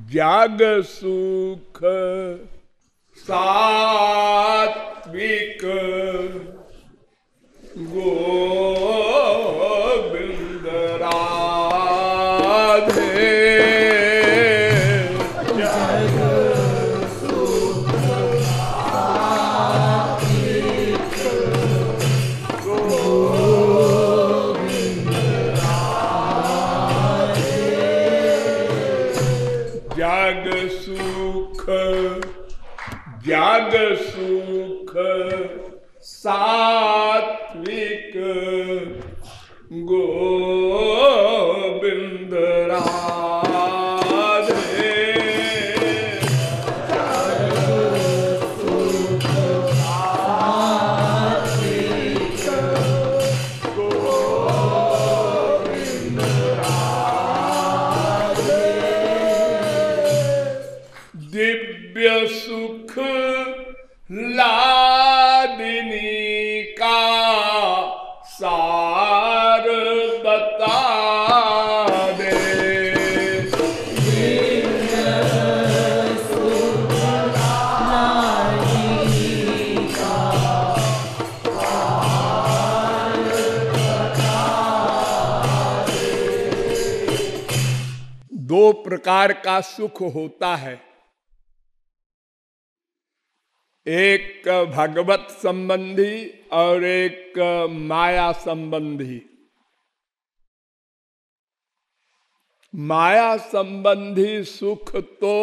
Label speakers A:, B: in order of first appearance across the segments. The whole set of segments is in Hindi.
A: जाग सुख सात्विक गोविंद राधे। जग सुख सात्विक गोविंद राधे। जग सुख सात्विक गोविंद राधे। सुख सात्विक गोविंद राधे। दिव्य सुख लादिनी का सार बता दे। दिव्य सुख लादिनी का सार बता दे। दो प्रकार का सुख होता है, एक भगवत संबंधी और एक माया संबंधी। माया संबंधी सुख तो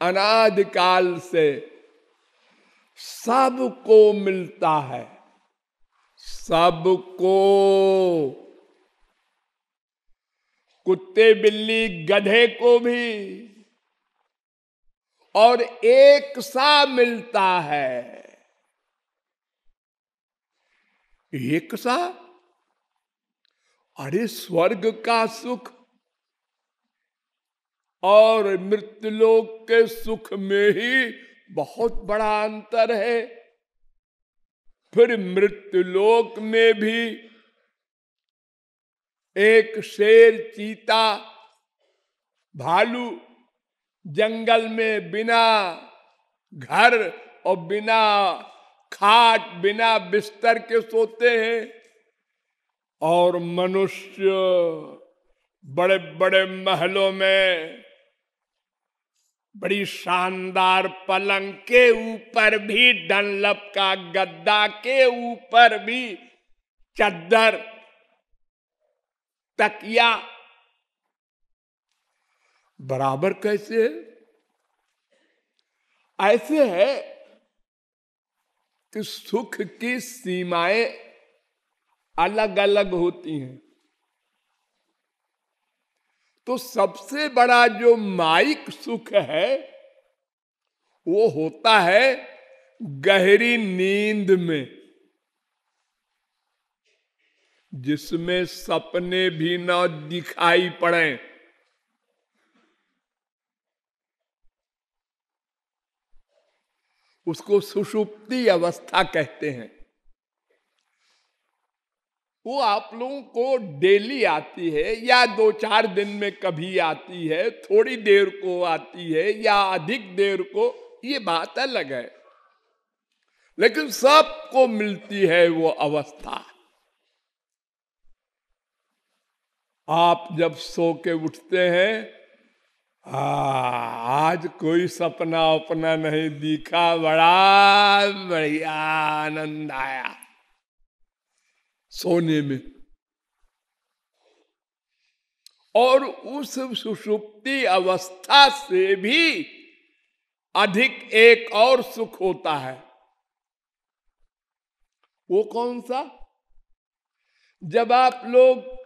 A: अनादिकाल से सबको मिलता है, सबको। कुत्ते बिल्ली गधे को भी और एक सा मिलता है। एक सा? अरे स्वर्ग का सुख और मृत्युलोक के सुख में ही बहुत बड़ा अंतर है। फिर मृत्युलोक में भी एक शेर, चीता, भालू जंगल में बिना घर और बिना खाट, बिना बिस्तर के सोते हैं, और मनुष्य बड़े बड़े महलों में बड़ी शानदार पलंग के ऊपर भी, डनलप का गद्दा के ऊपर भी चद्दर, तकिया बराबर कैसे है? ऐसे है कि सुख की सीमाएं अलग अलग होती हैं। तो सबसे बड़ा जो माइक सुख है वो होता है गहरी नींद में, जिसमें सपने भी न दिखाई पड़े। उसको सुषुप्ति अवस्था कहते हैं। वो आप लोगों को डेली आती है या 2-4 दिन में कभी आती है, थोड़ी देर को आती है या अधिक देर को, ये बात अलग है, लेकिन सबको मिलती है वो अवस्था। आप जब सो के उठते हैं, आज कोई सपना अपना नहीं दिखा, बड़ा बढ़िया आनंद आया सोने में। और उस सुषुप्ति अवस्था से भी अधिक एक और सुख होता है। वो कौन सा? जब आप लोग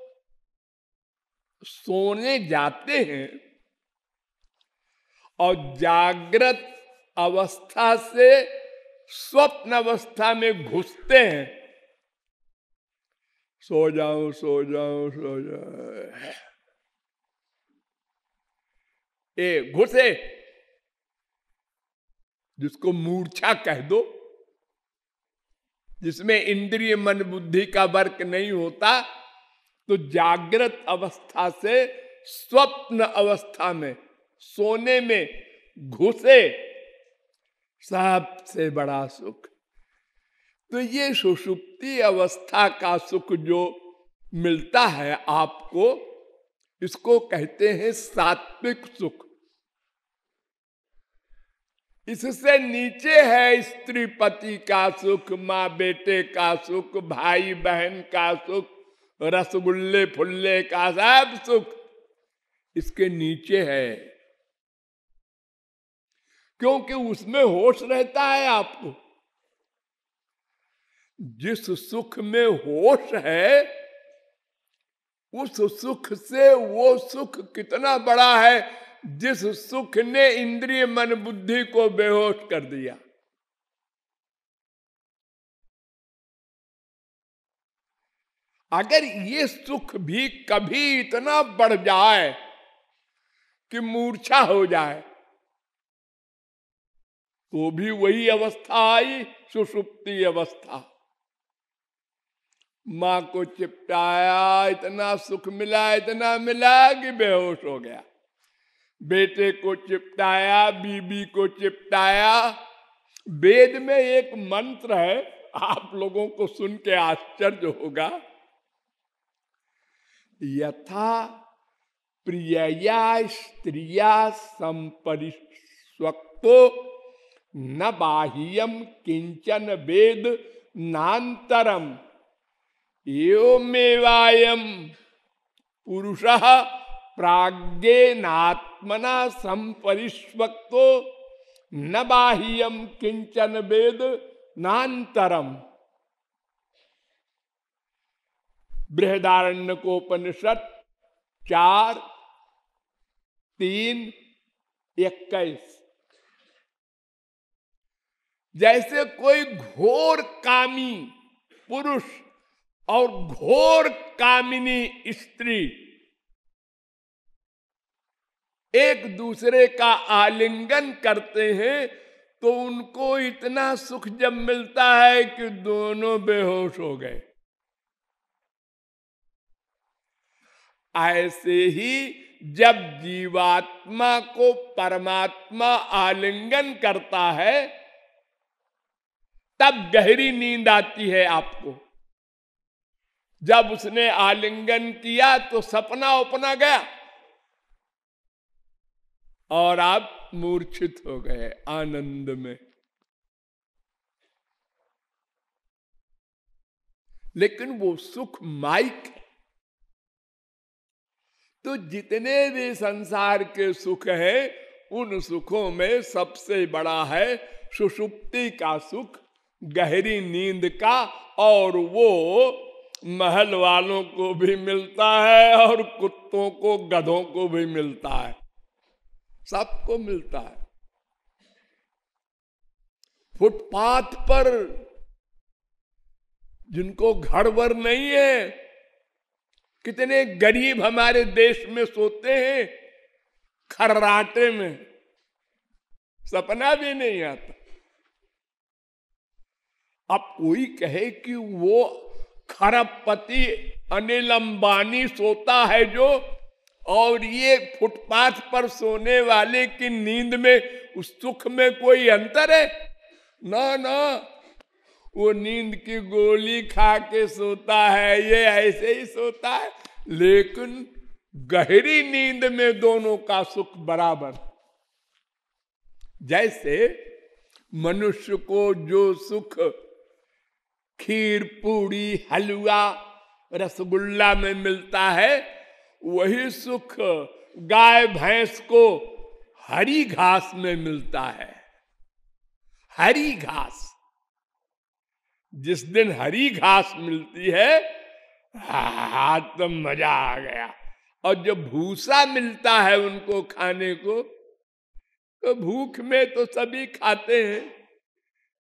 A: सोने जाते हैं और जागृत अवस्था से स्वप्न अवस्था में घुसते हैं, सो जाओ सो जाओ सो जाओ, ये घुसे, जिसको मूर्छा कह दो, जिसमें इंद्रिय मन बुद्धि का वर्क नहीं होता, तो जागृत अवस्था से स्वप्न अवस्था में, सोने में घुसे, सबसे बड़ा सुख। तो ये सुषुप्ति अवस्था का सुख जो मिलता है आपको, इसको कहते हैं सात्विक सुख। इससे नीचे है स्त्री पति का सुख, माँ बेटे का सुख, भाई बहन का सुख, रसगुल्ले फुल्ले का सब सुख इसके नीचे है, क्योंकि उसमें होश रहता है आपको। जिस सुख में होश है, उस सुख से वो सुख कितना बड़ा है जिस सुख ने इंद्रिय मन बुद्धि को बेहोश कर दिया। अगर ये सुख भी कभी इतना बढ़ जाए कि मूर्छा हो जाए, तो भी वही अवस्था आई, सुषुप्ति अवस्था। माँ को चिपटाया, इतना सुख मिला, इतना मिला कि बेहोश हो गया। बेटे को चिपटाया, बीबी को चिपटाया। वेद में एक मंत्र है, आप लोगों को सुन के आश्चर्य होगा। यथा प्रियया स्त्रिया संपरिष्वक्तो न बाह्यम किंचन वेद नान्तरम एवमेवायम पुरुषः प्राज्ञेनात्मना संपरिष्वक्तो न बाह्यम किंचन वेद नान्तरम। बृहदारण्यकोपनिषद 4:3-21। जैसे कोई घोर कामी पुरुष और घोर कामिनी स्त्री एक दूसरे का आलिंगन करते हैं, तो उनको इतना सुख जब मिलता है कि दोनों बेहोश हो गए। ऐसे ही जब जीवात्मा को परमात्मा आलिंगन करता है, तब गहरी नींद आती है आपको। जब उसने आलिंगन किया तो सपना उपना गया और आप मूर्छित हो गए आनंद में। लेकिन वो सुख माइक है। तो जितने भी संसार के सुख हैं, उन सुखों में सबसे बड़ा है सुषुप्ति का सुख, गहरी नींद का। और वो महल वालों को भी मिलता है और कुत्तों को, गधों को भी मिलता है, सबको मिलता है। फुटपाथ पर जिनको घर वर नहीं है, कितने गरीब हमारे देश में सोते हैं खर्राटे में, सपना भी नहीं आता। अब कोई कहे कि वो खरबपति अनिल अंबानी सोता है जो, और ये फुटपाथ पर सोने वाले की नींद में, उस सुख में कोई अंतर है? ना ना, वो नींद की गोली खा के सोता है, ये ऐसे ही सोता है। लेकिन गहरी नींद में दोनों का सुख बराबर। जैसे मनुष्य को जो सुख खीर पूड़ी हलवा रसगुल्ला में मिलता है, वही सुख गाय भैंस को हरी घास में मिलता है। हरी घास, जिस दिन हरी घास मिलती है, तो मजा आ गया। और जब भूसा मिलता है उनको खाने को, तो भूख में तो सभी खाते हैं।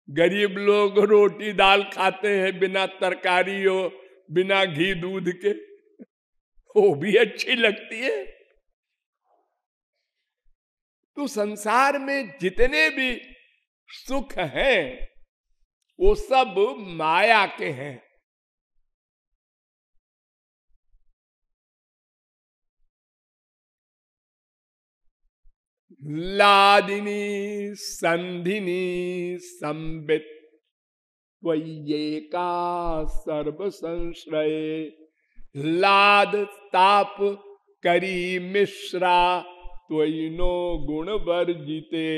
A: गरीब लोग रोटी दाल खाते हैं बिना तरकारी हो, बिना घी दूध के, वो भी अच्छी लगती है। तो संसार में जितने भी सुख हैं, वो सब माया के हैं। लादिनी संधिनी संबित त्वय्येका सर्व संश्रय। लाद ताप करी मिश्रा त्वयिनो गुण वर्जिते।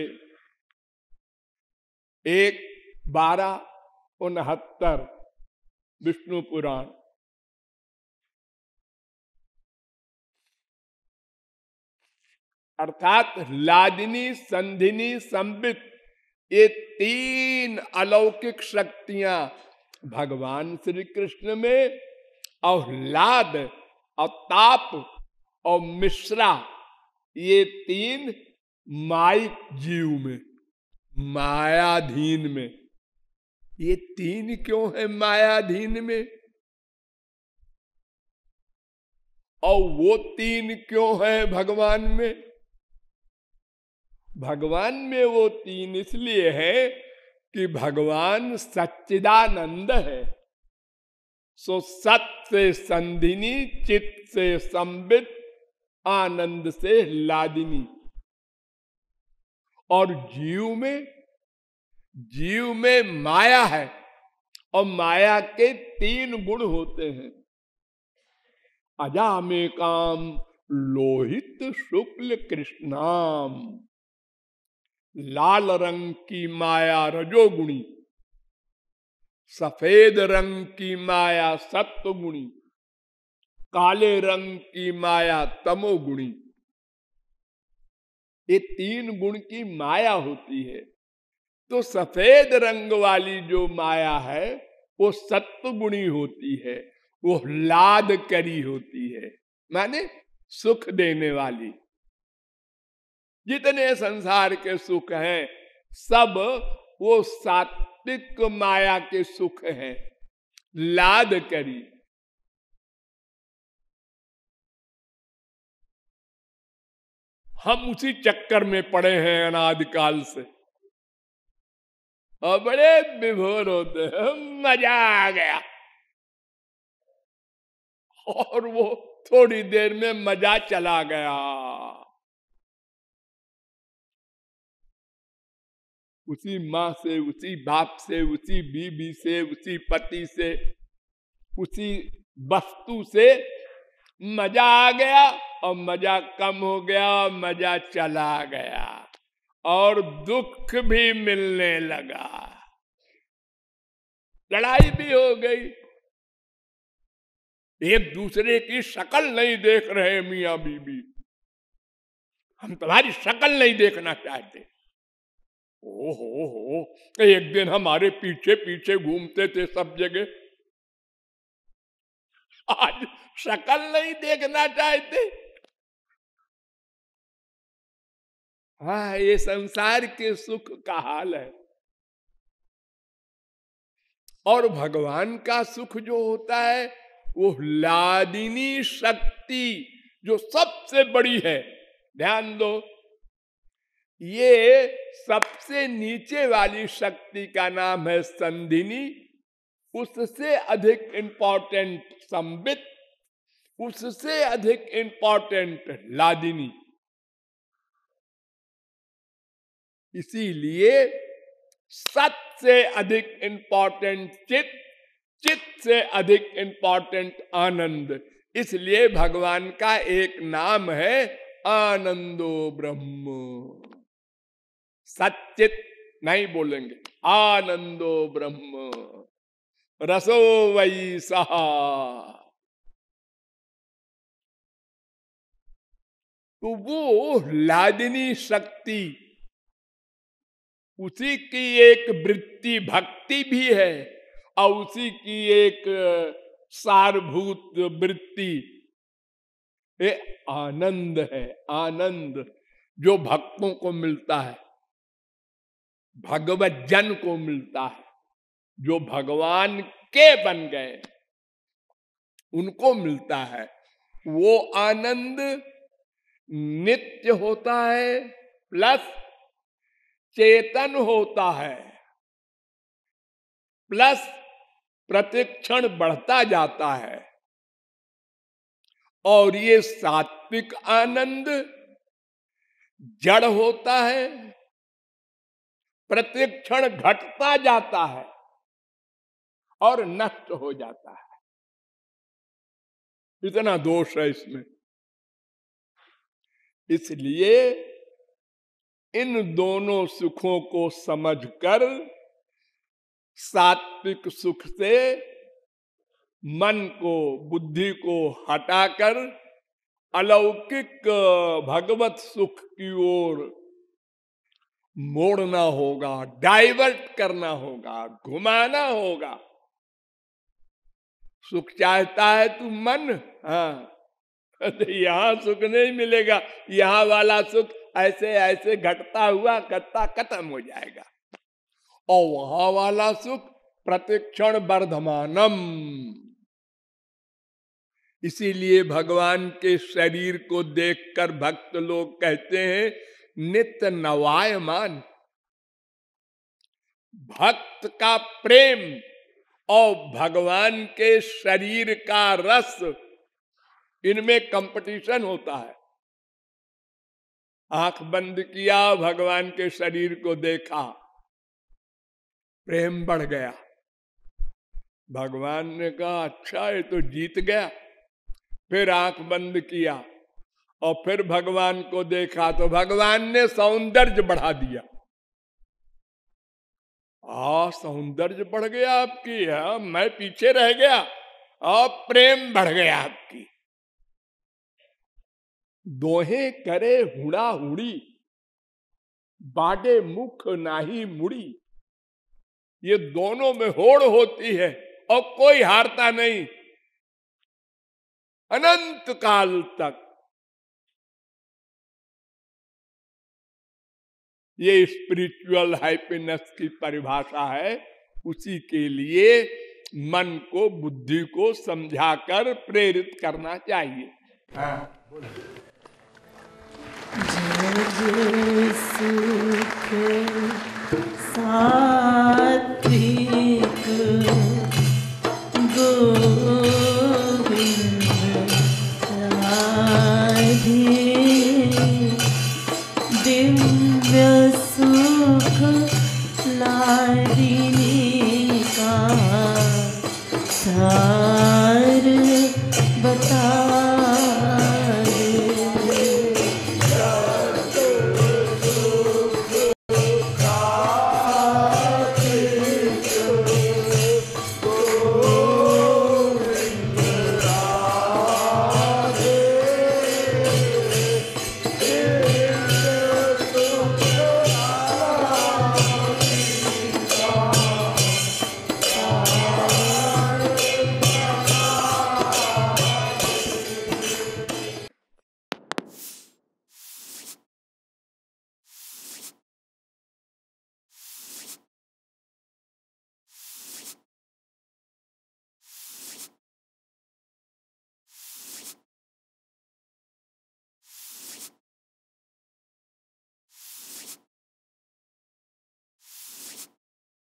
A: 1:12-69 विष्णु पुराण। अर्थात लादिनी संधिनी संबित, ये 3 अलौकिक शक्तियां भगवान श्री कृष्ण में, और लाद और ताप और मिश्रा, ये 3 माइक जीव में, मायाधीन में। ये 3 क्यों है मायाधीन में, और वो 3 क्यों है भगवान में? भगवान में वो 3 इसलिए है कि भगवान सच्चिदानंद है। सो सत से संधिनी, चित्त से संबित, आनंद से लादिनी। और जीव में माया है, और माया के 3 गुण होते हैं। अजामेकाम लोहित शुक्ल कृष्णाम। लाल रंग की माया रजोगुणी, सफेद रंग की माया सत्वगुणी, काले रंग की माया तमोगुणी। ये 3 गुण की माया होती है। तो सफेद रंग वाली जो माया है वो सत्वगुणी होती है, वो लाद करी होती है, माने सुख देने वाली। जितने संसार के सुख हैं सब वो सात्विक माया के सुख हैं, लाद करी। हम उसी चक्कर में पड़े हैं अनादिकाल से, और बड़े विभोर होते हैं, मजा आ गया, और वो थोड़ी देर में मजा चला गया। उसी माँ से, उसी बाप से, उसी बीबी से, उसी पति से, उसी वस्तु से मजा आ गया, और मजा कम हो गया, मजा चला गया, और दुख भी मिलने लगा, लड़ाई भी हो गई। एक दूसरे की शक्ल नहीं देख रहे मियाँ बीबी, हम तुम्हारी शक्ल नहीं देखना चाहते। ओहो, एक दिन हमारे पीछे पीछे घूमते थे सब जगह, आज शक्ल नहीं देखना चाहते। हाँ, ये संसार के सुख का हाल है। और भगवान का सुख जो होता है वो लादिनी शक्ति जो सबसे बड़ी है। ध्यान दो, ये सबसे नीचे वाली शक्ति का नाम है संधिनी, उससे अधिक इंपॉर्टेंट संबित, उससे अधिक इंपॉर्टेंट लादिनी। इसीलिए सत से अधिक इंपॉर्टेंट चित्त, चित्त से अधिक इंपॉर्टेंट आनंद। इसलिए भगवान का एक नाम है आनंदो ब्रह्म। सच्चित नहीं बोलेंगे, आनंदो ब्रह्म रसो वै सहा। तो वो लादिनी शक्ति, उसी की एक वृत्ति भक्ति भी है, और उसी की एक सारभूत वृत्ति आनंद है। आनंद जो भक्तों को मिलता है, भगवत जन को मिलता है, जो भगवान के बन गए उनको मिलता है। वो आनंद नित्य होता है, प्लस चेतन होता है, प्लस प्रतिक्षण बढ़ता जाता है। और ये सात्विक आनंद जड़ होता है, प्रत्येक क्षण घटता जाता है और नष्ट हो जाता है। इतना दोष है इसमें। इसलिए इन दोनों सुखों को समझकर सात्विक सुख से मन को, बुद्धि को हटाकर अलौकिक भगवत सुख की ओर मोड़ना होगा, डाइवर्ट करना होगा, घुमाना होगा। सुख चाहता है तू मन, हाँ, तो यहां सुख नहीं मिलेगा। यहां वाला सुख ऐसे ऐसे घटता हुआ घटता खत्म हो जाएगा, और वहां वाला सुख प्रतिक्षण वर्धमानम। इसीलिए भगवान के शरीर को देखकर भक्त लोग कहते हैं नित्य नवायमान। भक्त का प्रेम और भगवान के शरीर का रस, इनमें कंपटीशन होता है। आंख बंद किया, भगवान के शरीर को देखा, प्रेम बढ़ गया। भगवान ने कहा अच्छा ये तो जीत गया। फिर आंख बंद किया और फिर भगवान को देखा तो भगवान ने सौंदर्य बढ़ा दिया। सौंदर्य बढ़ गया आपकी, मैं पीछे रह गया और प्रेम बढ़ गया आपकी। दोहे करे हुड़ा हुड़ी, बाडे मुख नाही मुड़ी। ये दोनों में होड़ होती है और कोई हारता नहीं अनंत काल तक। ये स्पिरिचुअल हैप्पीनेस की परिभाषा है। उसी के लिए मन को, बुद्धि को समझाकर प्रेरित करना चाहिए।
B: जय सुख सात्विक गोविंद राधे, दिव्य सुख लाए